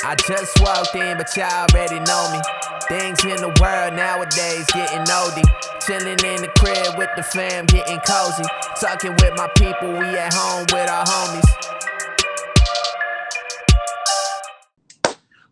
I just walked in, but y'all already know me. Things in the world nowadays getting oldie. Chilling in the crib with the fam, getting cozy. Talking with my people, we at home with our homies.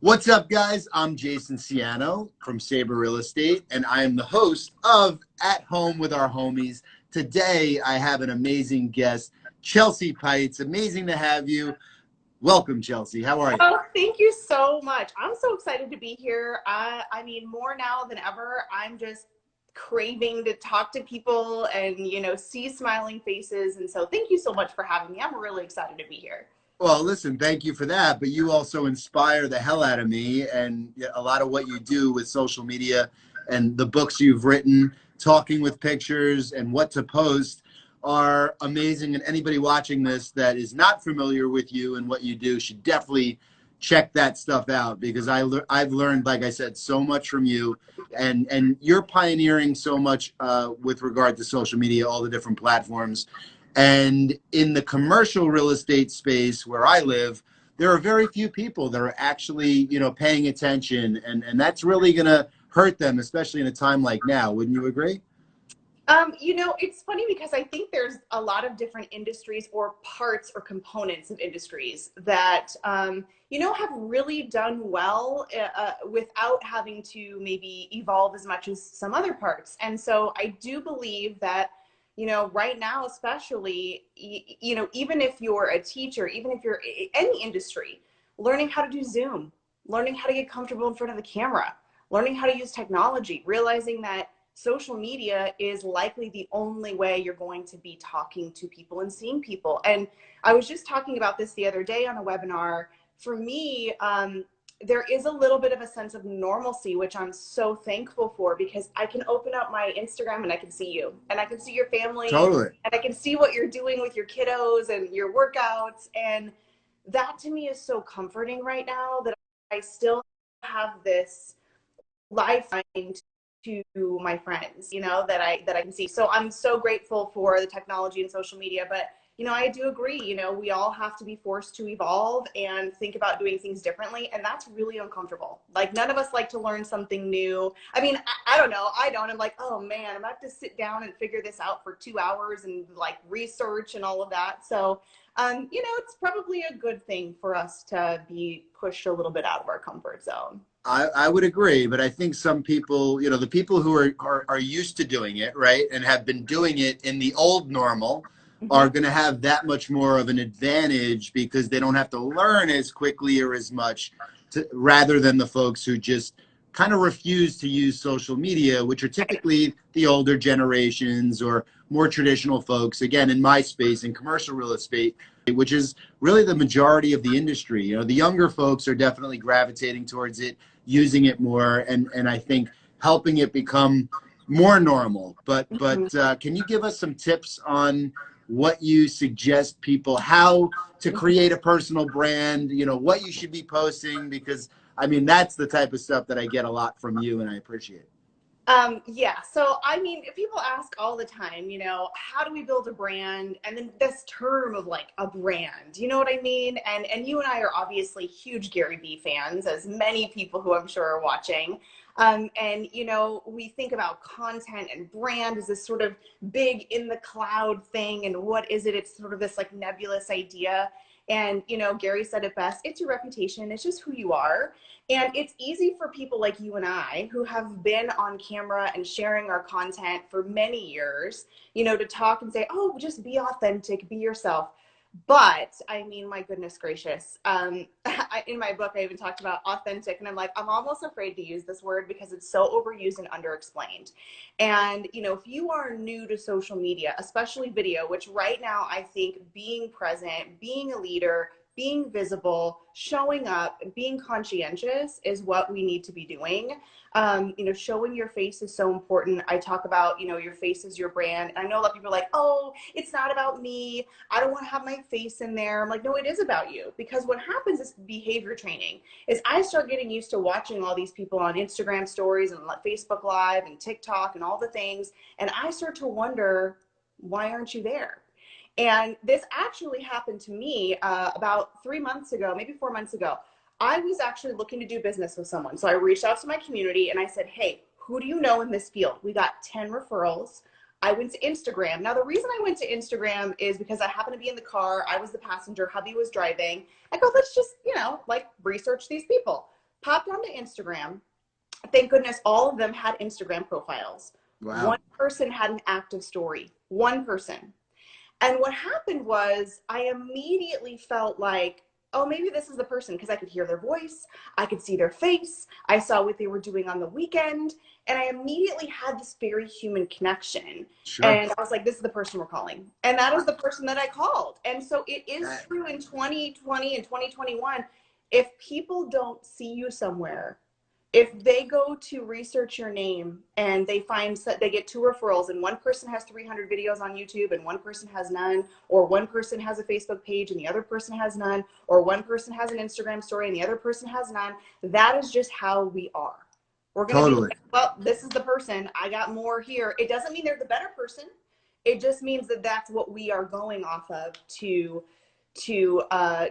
What's up, guys? I'm Jason Ciano from Sabre Real Estate, and I am the host of At Home with Our Homies. Today, I have an amazing guest, Chelsea Peitz. Amazing to have you. Welcome, Chelsea. How are you? Oh, thank you so much. I'm so excited to be here. I mean, more now than ever, I'm just craving to talk to people and, see smiling faces. And so thank you so much for having me. I'm really excited to be here. Well, listen, thank you for that, but you also inspire the hell out of me, and a lot of what you do with social media and the books you've written, talking with pictures and what to post are amazing, and anybody watching this that is not familiar with you and what you do should definitely check that stuff out, because I've learned, like I said, so much from you, and you're pioneering so much with regard to social media, all the different platforms. And in the commercial real estate space where I live, there are very few people that are actually, paying attention, and that's really going to hurt them, especially in a time like now. Wouldn't you agree? It's funny because I think there's a lot of different industries or parts or components of industries that, have really done well without having to maybe evolve as much as some other parts. And so I do believe that, right now, especially, even if you're a teacher, even if you're any industry, learning how to do Zoom, learning how to get comfortable in front of the camera, learning how to use technology, realizing that social media is likely the only way you're going to be talking to people and seeing people. And I was just talking about this the other day on a webinar. For me, there is a little bit of a sense of normalcy, which I'm so thankful for, because I can open up my Instagram and I can see you and I can see your family. Totally. And I can see what you're doing with your kiddos and your workouts. And that to me is so comforting right now, that I still have this lifeline to my friends, that I can see. So I'm so grateful for the technology and social media. But I do agree, we all have to be forced to evolve and think about doing things differently. And that's really uncomfortable. Like, none of us like to learn something new. I mean, I don't know. I don't. I'm like, oh man, I'm about to sit down and figure this out for 2 hours and like research and all of that. So, it's probably a good thing for us to be pushed a little bit out of our comfort zone. I would agree, but I think some people, the people who are used to doing it, right, and have been doing it in the old normal, are going to have that much more of an advantage, because they don't have to learn as quickly or as much, rather than the folks who just kind of refuse to use social media, which are typically the older generations or more traditional folks, again, in my space, in commercial real estate, which is really the majority of the industry. The younger folks are definitely gravitating towards it, using it more, and I think helping it become more normal. But can you give us some tips on what you suggest people, how to create a personal brand, what you should be posting? Because I mean, that's the type of stuff that I get a lot from you, and I appreciate it. Yeah. So, I mean, people ask all the time, how do we build a brand? And then this term of like a brand, you know what I mean? And you and I are obviously huge Gary Vee fans, as many people who I'm sure are watching. And, we think about content and brand as this sort of big in the cloud thing. And what is it? It's sort of this like nebulous idea. And, Gary said it best, it's your reputation. It's just who you are. And it's easy for people like you and I, who have been on camera and sharing our content for many years, to talk and say, oh, just be authentic, be yourself. But I mean, my goodness gracious. In my book, I even talked about authentic, and I'm like, I'm almost afraid to use this word because it's so overused and underexplained. And, if you are new to social media, especially video, which right now I think being present, being a leader, being visible, showing up, being conscientious is what we need to be doing. Showing your face is so important. I talk about, your face is your brand. And I know a lot of people are like, oh, it's not about me. I don't want to have my face in there. I'm like, no, it is about you. Because what happens is behavior training is I start getting used to watching all these people on Instagram stories and Facebook Live and TikTok and all the things. And I start to wonder, why aren't you there? And this actually happened to me about 3 months ago, maybe 4 months ago. I was actually looking to do business with someone. So I reached out to my community and I said, hey, who do you know in this field? We got 10 referrals. I went to Instagram. Now, the reason I went to Instagram is because I happened to be in the car. I was the passenger. Hubby was driving. I go, let's just, like research these people. Popped onto Instagram. Thank goodness all of them had Instagram profiles. Wow. One person had an active story. One person. And what happened was I immediately felt like, oh, maybe this is the person, because I could hear their voice. I could see their face. I saw what they were doing on the weekend. And I immediately had this very human connection. Sure. And I was like, this is the person we're calling. And that is the person that I called. And so it is true in 2020 and 2021. If people don't see you somewhere, if they go to research your name and they find that they get 2 referrals and one person has 300 videos on YouTube and one person has none, or one person has a Facebook page and the other person has none, or one person has an Instagram story and the other person has none, that is just how we are. We're going to be like, well, this is the person. I got more here. It doesn't mean they're the better person. It just means that that's what we are going off of to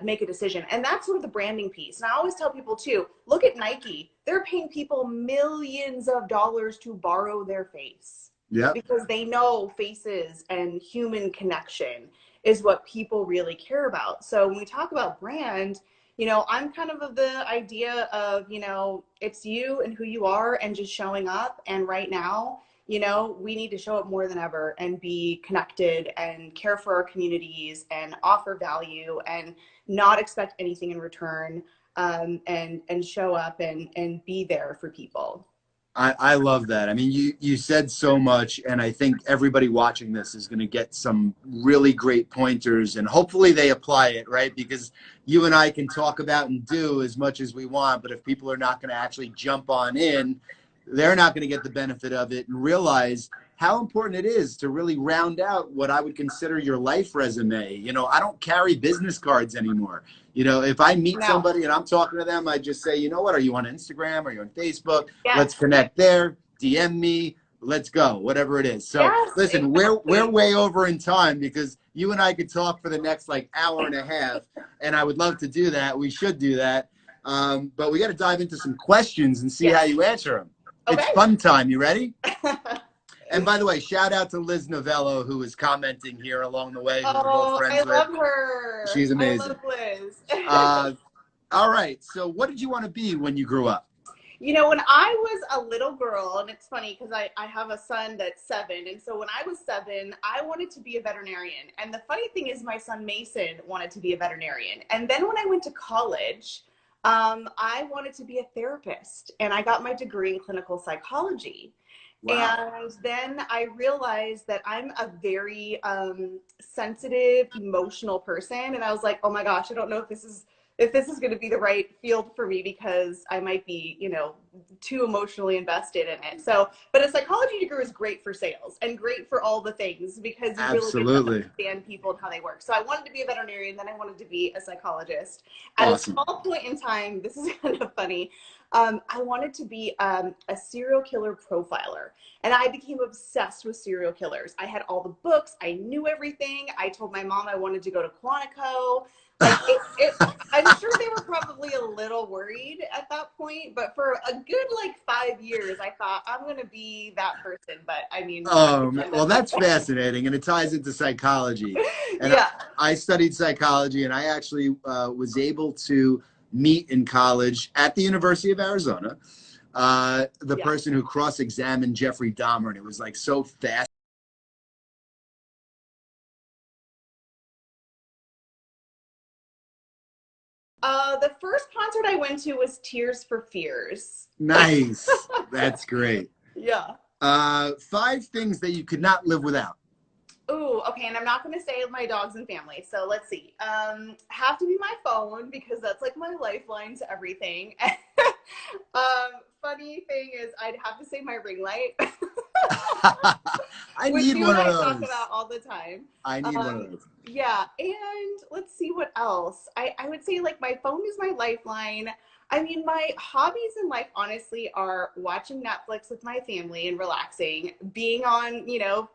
make a decision. And that's sort of the branding piece. And I always tell people too, look at Nike. They're paying people millions of dollars to borrow their face. Yeah. Because they know faces and human connection is what people really care about. So when we talk about brand, I'm kind of the idea of, it's you and who you are and just showing up. And right now, we need to show up more than ever and be connected and care for our communities and offer value and not expect anything in return, and show up and be there for people. I love that. I mean, you said so much, and I think everybody watching this is going to get some really great pointers, and hopefully they apply it, right? Because you and I can talk about and do as much as we want, but if people are not going to actually jump on in, they're not going to get the benefit of it and realize how important it is to really round out what I would consider your life resume. I don't carry business cards anymore. If I meet somebody and I'm talking to them, I just say, you know what, are you on Instagram? Are you on Facebook? Yes. Let's connect there. DM me. Let's go, whatever it is. So yes, listen, exactly. we're way over in time because you and I could talk for the next hour and a half, and I would love to do that. We should do that. But we got to dive into some questions and see how you answer them. Okay. It's fun time. You ready? And by the way, shout out to Liz Novello, who is commenting here along the way. Who we're both friends with. I love her. She's amazing. I love Liz. All right. So what did you want to be when you grew up? When I was a little girl, and it's funny because I have a son that's 7. And so when I was 7, I wanted to be a veterinarian. And the funny thing is my son Mason wanted to be a veterinarian. And then when I went to college, I wanted to be a therapist. And I got my degree in clinical psychology. Wow. And then I realized that I'm a very sensitive, emotional person. And I was like, oh my gosh, I don't know if this is going to be the right field for me because I might be, too emotionally invested in it. So, but a psychology degree is great for sales and great for all the things because you really get to understand people and how they work. So I wanted to be a veterinarian, then I wanted to be a psychologist. At a small point in time, this is kind of funny, I wanted to be a serial killer profiler. And I became obsessed with serial killers. I had all the books. I knew everything. I told my mom I wanted to go to Quantico. I'm sure they were probably a little worried at that point, but for a good 5 years, I thought I'm going to be that person. But I mean, well, that's fascinating, and it ties into psychology. And yeah, I studied psychology, and I actually was able to meet in college at the University of Arizona the person who cross-examined Jeffrey Dahmer, and it was so fast. The first concert I went to was Tears for Fears. Nice. That's great. Yeah. 5 things that you could not live without. Ooh, okay, and I'm not going to say my dogs and family. So let's see. Have to be my phone because that's my lifeline to everything. Funny thing is, I'd have to say my ring light. I need one of those. Talk about all the time. I need one of those. Yeah, and let's see what else. I would say my phone is my lifeline. I mean, my hobbies in life, honestly, are watching Netflix with my family and relaxing, being on,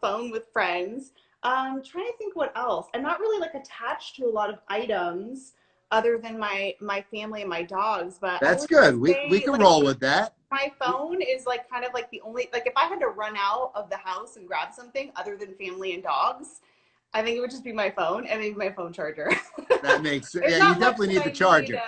phone with friends. Trying to think what else. I'm not really attached to a lot of items. other than my family and my dogs. But That's good. We can like, roll with that. my phone is like kind of like the only, like if I had to run out of the house and grab something other than family and dogs, I think it would just be my phone and maybe my phone charger. That makes sense. There's Yeah, you not definitely much need that the I charger.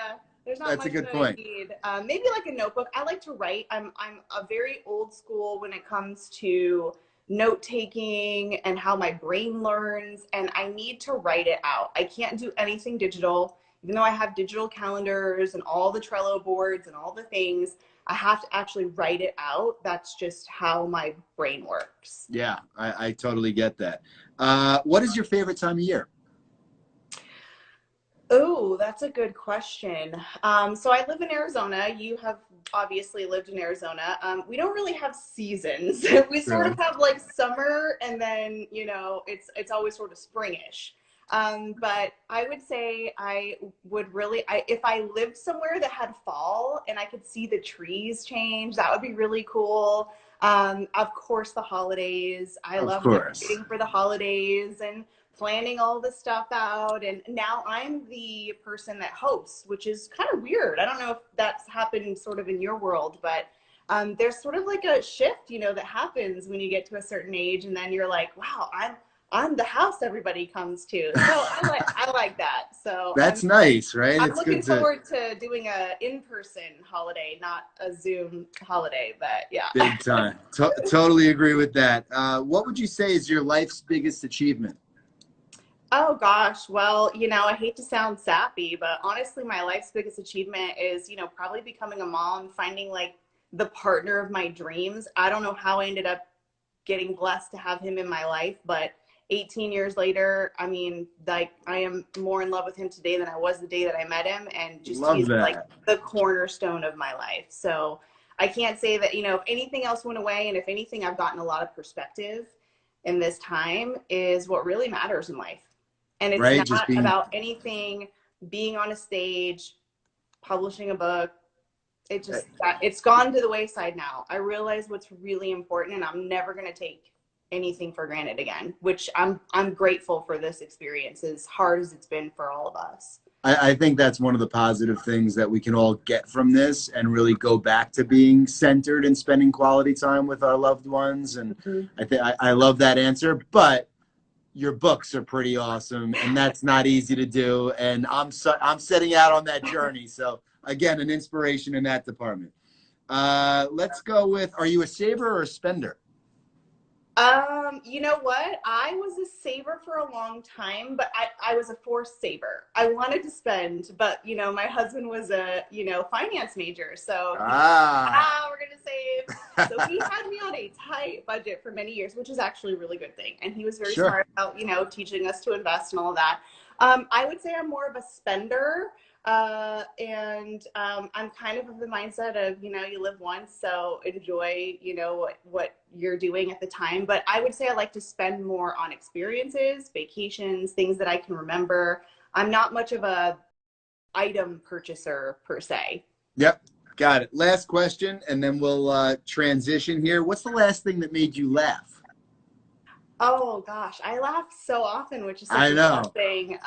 there's not That's a much good that point. I need. Maybe like a notebook. I like to write. I'm a very old school when it comes to note taking and how my brain learns, and I need to write it out. I can't do anything digital, even though I have digital calendars and all the Trello boards and all the things. I have to actually write it out. That's just how my brain works. Yeah, I totally get that. What is your favorite time of year? Oh, that's a good question. So I live in Arizona. You have obviously lived in Arizona. We don't really have seasons. We sort of have like summer, and then it's always sort of springish. But I would say I would really, if I lived somewhere that had fall and I could see the trees change, that would be really cool. Of course, the holidays. I love waiting for the holidays and planning all the stuff out. And now I'm the person that hosts, which is kind of weird. I don't know if that's happened sort of in your world, but there's sort of like a shift, that happens when you get to a certain age, and then you're like, wow, I'm the house everybody comes to. So I like that. So that's nice, right? I'm looking forward to doing a in-person holiday, not a Zoom holiday, but yeah. Big time. Totally agree with that. What would you say is your life's biggest achievement? Oh gosh, well, I hate to sound sappy, but honestly, my life's biggest achievement is, probably becoming a mom, finding like the partner of my dreams. I don't know how I ended up getting blessed to have him in my life, but 18 years later, I mean, like I am more in love with him today than I was the day that I met him, and just he's like the cornerstone of my life. So I can't say that, if anything else went away, and if anything, I've gotten a lot of perspective in this time, is what really matters in life. And it's not about anything being on a stage, publishing a book. It's gone to the wayside now. I realize what's really important, and I'm never going to take anything for granted again, which I'm grateful for this experience, as hard as it's been for all of us. I think that's one of the positive things that we can all get from this, and really go back to being centered and spending quality time with our loved ones. And I love that answer, but your books are pretty awesome, and that's not easy to do. And I'm setting out on that journey. So again, an inspiration in that department. Let's go with, are you a saver or a spender? You know what? I was a saver for a long time, but I was a forced saver. I wanted to spend, but my husband was a, finance major. So we're going to save. So he had me on a tight budget for many years, which is actually a really good thing. And he was very smart about, teaching us to invest and all of that. I would say I'm more of a spender. And I'm kind of the mindset of, you live once, so enjoy, what you're doing at the time. But I would say I like to spend more on experiences, vacations, things that I can remember. I'm not much of a item purchaser per se. Yep. Got it. Last question, and then we'll transition here. What's the last thing that made you laugh? Oh gosh, I laugh so often, which is such a good thing.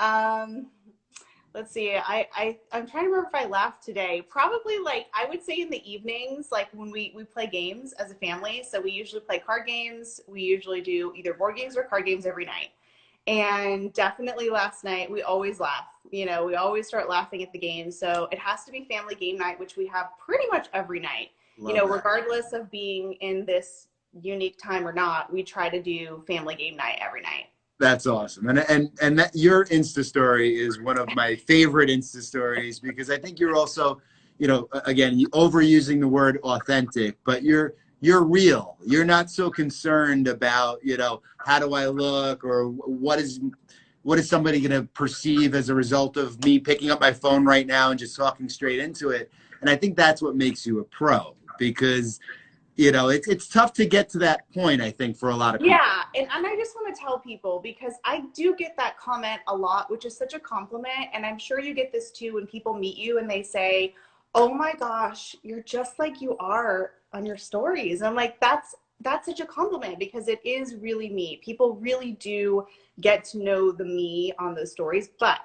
Let's see. I'm trying to remember if I laughed today. Probably, like, I would say in the evenings, like when we play games as a family. So we usually play card games. We usually do either board games or card games every night. And definitely last night, we always laugh. We always start laughing at the game. So it has to be family game night, which we have pretty much every night. Regardless of being in this unique time or not, we try to do family game night every night. That's awesome. And that your Insta story is one of my favorite Insta stories, because I think you're also, again, overusing the word authentic, but you're real. You're not so concerned about, how do I look, or what is somebody going to perceive as a result of me picking up my phone right now and just talking straight into it. And I think that's what makes you a pro, because it's tough to get to that point, I think, for a lot of people. Yeah, and I just want to tell people, because I do get that comment a lot, which is such a compliment, and I'm sure you get this too when people meet you and they say, oh my gosh, you're just like you are on your stories. And I'm like, that's such a compliment, because it is really me. People really do get to know the me on those stories. But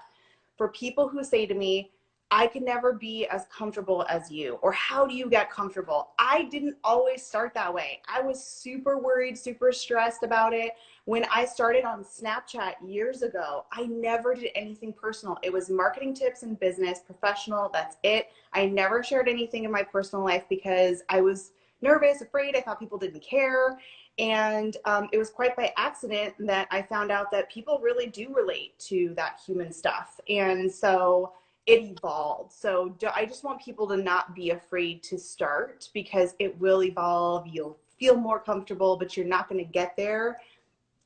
for people who say to me, I can never be as comfortable as you, or how do you get comfortable? I didn't always start that way. I was super worried, super stressed about it. When I started on Snapchat years ago, I never did anything personal. It was marketing tips and business, professional, that's it. I never shared anything in my personal life because I was nervous, afraid, I thought people didn't care. And it was quite by accident that I found out that people really do relate to that human stuff. And so it evolved. So I just want people to not be afraid to start, because it will evolve. You'll feel more comfortable, but you're not going to get there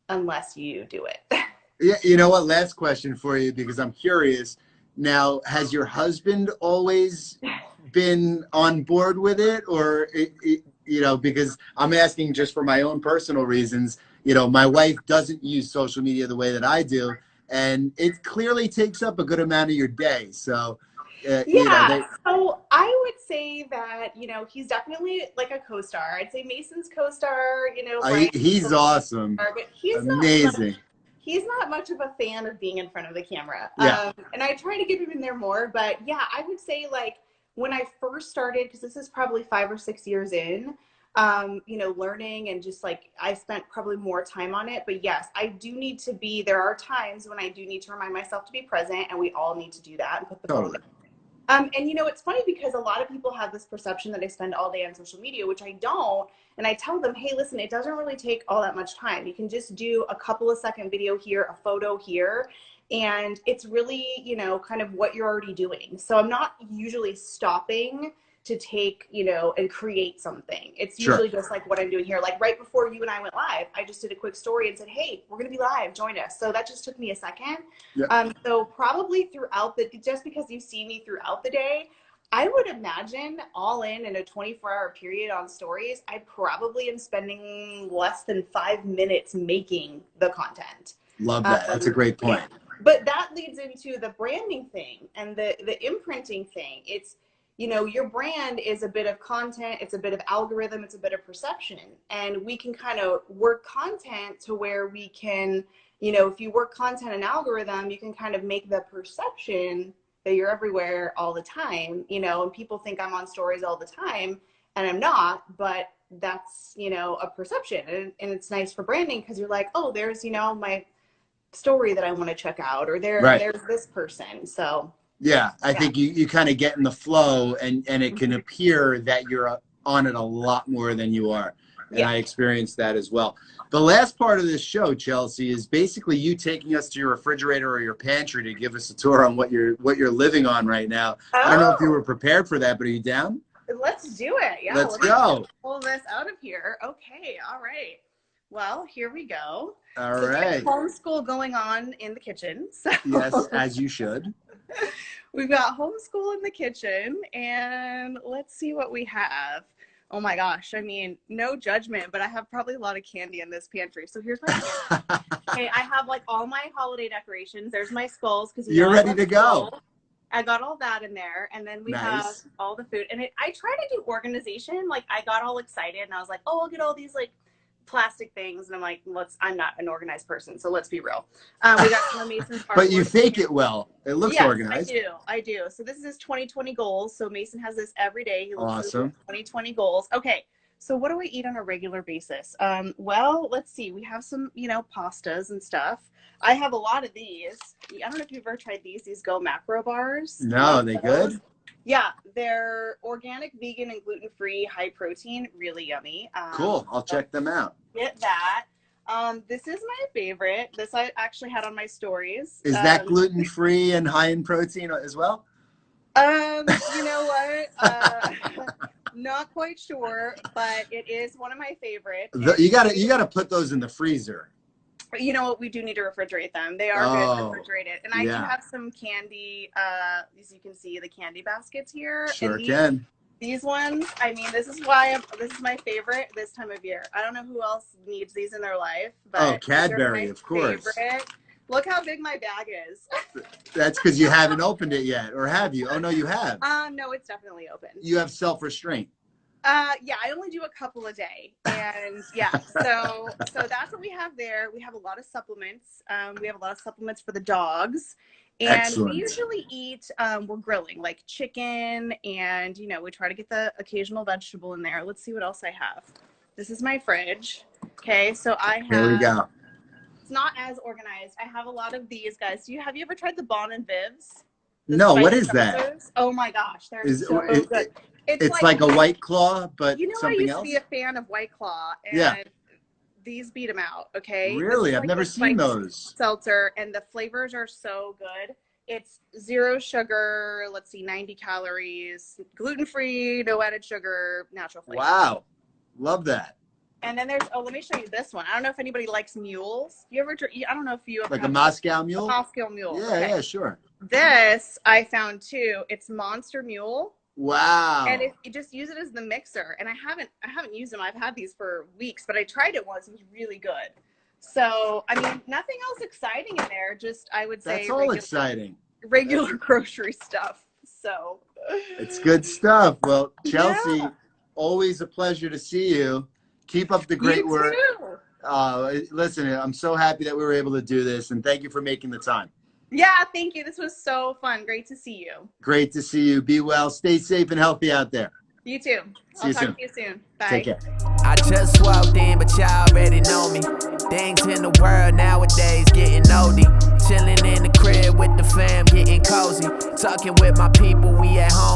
unless you do it. Yeah, you know what? Last question for you, because I'm curious. Now, has your husband always been on board with it, or you know? Because I'm asking just for my own personal reasons. You know, my wife doesn't use social media the way that I do, and it clearly takes up a good amount of your day. So, you know, so I would say that, you know, he's definitely like a co-star. I'd say Mason's co-star, you know, he's awesome, but amazing. He's not much of a fan of being in front of the camera. Yeah. And I try to get him in there more, but yeah, I would say like when I first started, because this is probably 5 or 6 years in, you know, learning, and just like I spent probably more time on it. But yes, I do need to be, there are times when I do need to remind myself to be present, and we all need to do that and put the phone down. And you know, it's funny because a lot of people have this perception that I spend all day on social media, which I don't. And I tell them, hey, listen, it doesn't really take all that much time. You can just do a couple of second video here, a photo here. And it's really, you know, kind of what you're already doing. So I'm not usually stopping to take, you know, and create something. It's usually just like what I'm doing here. Like right before you and I went live, I just did a quick story and said, hey, we're going to be live, join us. So that just took me a second. So probably throughout just because you see me throughout the day, I would imagine all in a 24-hour period on stories, I probably am spending less than 5 minutes making the content. Love that. That's a great point. Yeah. But that leads into the branding thing and the imprinting thing. It's, you know, your brand is a bit of content, it's a bit of algorithm, it's a bit of perception. And we can kind of work content to where we can, you know, if you work content and algorithm, you can kind of make the perception that you're everywhere all the time, you know, and people think I'm on stories all the time, and I'm not, but that's, you know, a perception. And it's nice for branding because you're like, oh, there's, you know, my story that I want to check out, or there's this person. So yeah, I think you kind of get in the flow, and it can appear that you're on it a lot more than you are. And I experienced that as well. The last part of this show, Chelsea, is basically you taking us to your refrigerator or your pantry to give us a tour on what you're living on right now. I don't know if you were prepared for that, but are you down? Let's do it. Yeah, let's go. Pull this out of here. Okay, all right. Well, here we go. All right. Homeschool going on in the kitchen. So. Yes, as you should. We've got homeschool in the kitchen, and let's see what we have. Oh my gosh, I mean, no judgment, but I have probably a lot of candy in this pantry. So here's my candy. Okay, I have like all my holiday decorations. There's my skulls because you're ready to go. I got all that in there, and then we have all the food. And I try to do organization. Like I got all excited, and I was like, oh, I'll get all these like plastic things, and I'm like, I'm not an organized person, so let's be real. We got some Mason's artwork. But you fake it well. It looks organized. I do. So this is his 2020 goals. So Mason has this every day. He looks awesome. At 2020 goals. Okay. So what do I eat on a regular basis? Well, let's see. We have some, you know, pastas and stuff. I have a lot of these. I don't know if you've ever tried these Go Macro bars. No, are they good? Yeah, they're organic, vegan, and gluten-free, high protein, really yummy. Cool. I'll check them out. Get that. This is my favorite. This I actually had on my stories. Is that gluten-free and high in protein as well? You know what? Not quite sure, but it is one of my favorites. You gotta put those in the freezer. You know what? We do need to refrigerate them. They are good refrigerated. And I do have some candy. As you can see, the candy baskets here. Sure can. These ones, I mean, this is my favorite this time of year. I don't know who else needs these in their life, but Cadbury, of course. Favorite. Look how big my bag is. That's because you haven't opened it yet, or have you? Oh no, you have. No, it's definitely open. You have self-restraint. Yeah, I only do a couple a day, and so that's what we have there. We have a lot of supplements. We have a lot of supplements for the dogs, And we Excellent. usually eat, we're grilling like chicken, and we try to get the occasional vegetable in there. Let's see what else I have. This is my fridge. Okay, so I have. Here we go. It's not as organized. I have a lot of these guys. Have you ever tried the Bon and Vivs? No, what is that? Oh my gosh, they're so good. It's like a White Claw, but something else? I used to be a fan of White Claw, and yeah. These beat them out, okay? Really? I've never seen those. Seltzer, and the flavors are so good. It's 0 sugar, 90 calories, gluten-free, no added sugar, natural flavor. Wow. Love that. And then there's, let me show you this one. I don't know if anybody likes mules. I don't know if you ever like a Moscow Mule? A Moscow Mule. Yeah, okay. Yeah, sure. This I found too. It's Monster Mule. Wow. And you just use it as the mixer. And I haven't used them. I've had these for weeks, but I tried it once. It was really good. So, I mean, nothing else exciting in there. Just, I would say. That's all exciting. Regular grocery stuff. So. It's good stuff. Well, Chelsea, always a pleasure to see you. Keep up the great work. Listen, I'm so happy that we were able to do this, and thank you for making the time. Yeah, thank you. This was so fun. Great to see you. Great to see you. Be well. Stay safe and healthy out there. You too. I'll talk to you soon. Bye. Take care. I just walked in, but y'all already know me. Things in the world nowadays getting oldie. Chilling in the crib with the fam, getting cozy. Talking with my people, we at home.